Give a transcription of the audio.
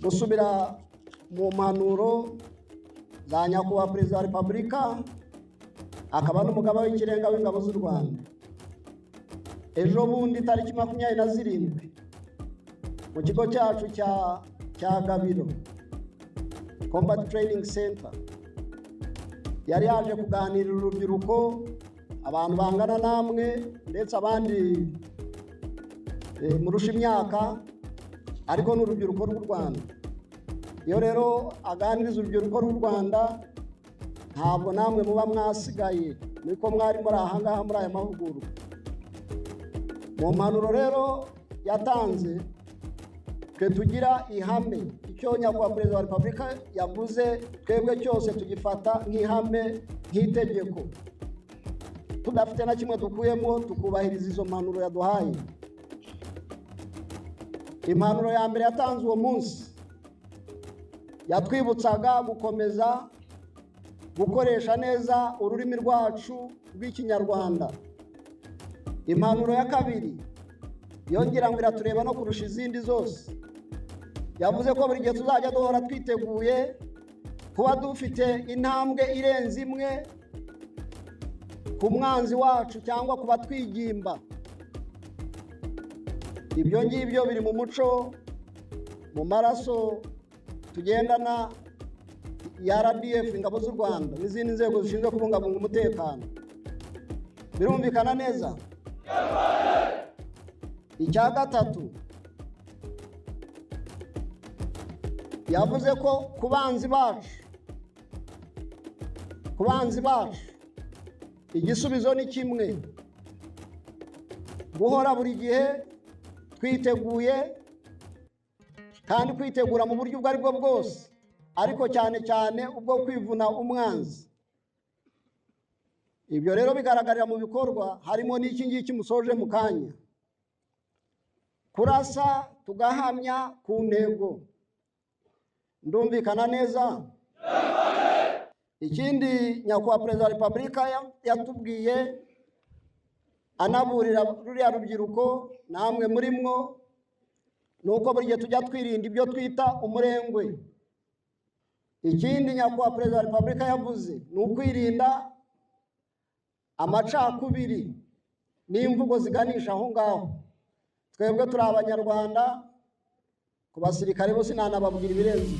dusubira mu mpanuro za nyakubahwa Perezida wa Repubulika akaba n'umugaba w'ikirenga w'ingabo z'u Rwanda. Ejo bundi tariki 27 mu kigo cyacu cya Gabiro Combat Training Center yari yaje kuganirira urubyiruko, abantu bangana namwe ndetse abandi murusha imyaka, ariko n'urubyiruko rw'u Rwanda. Iyo rero aganiriza urubyiruko rw'u Rwanda, ntabwo namwe muba mwasigaye, niko mwari muri aha ngaha muri aya mahugurwa. Mu mpanuro rero yatanze, twe tugira ihame, icyo nyakubahwa Perezida wa Repubulika yavuze twebwe cyose tugifata nk'ihame, nk'itegeko, tudafite na kimwe dukuyemo, tukubahiriza izo mpanuro yaduhaye. Impanuro ya mbere yatanze uwo munsi yatwibutsaga gukomeza gukoresha neza ururimi rwacu rw'Ikinyarwanda. Impanuro ya kabiri yongera ngo iratureba no kurusha izindi zose, yavuze ko buri gihe tuzajya duhora twiteguye kuba dufite intambwe irenze imwe ku mwanzi wacu cyangwa kuba twigimba. Ibyo ngibyo biri mu muco, mu maraso tugendana ya RDF, ingabo z'u Rwanda n'izindi nzego zishinzwe kubungabunga umutekano. Birumvikana neza? Icya gatatu yavuze ko ku banzi bacu igisubizo ni kimwe: guhora buri gihe twiteguye, kandi kwitegura mu buryo ubwo ari bwo bwose, ariko cyane cyane ubwo kwivuna umwanzi. Ibyo rero bigaragarira mu bikorwa, harimo n'iki ngiki musoje mu kanya: kurasa tugahamya ku ntego. Ndumvikana neza? Ikindi nyakubahwa Perezida wa Repubulika yatubwiye, anaburira ruriya rubyiruko namwe muri mwo, nuko buri gihe tujya twirinda ibyo twita umurengwe. Ikindi nyakubahwa Perezida wa Repubulika yavuze ni ukwirinda amacakubiri n'imvugo ziganisha aho ngaho. Twebwe turi Abanyarwanda, ku basirikare bose ntanababwira ibirenze.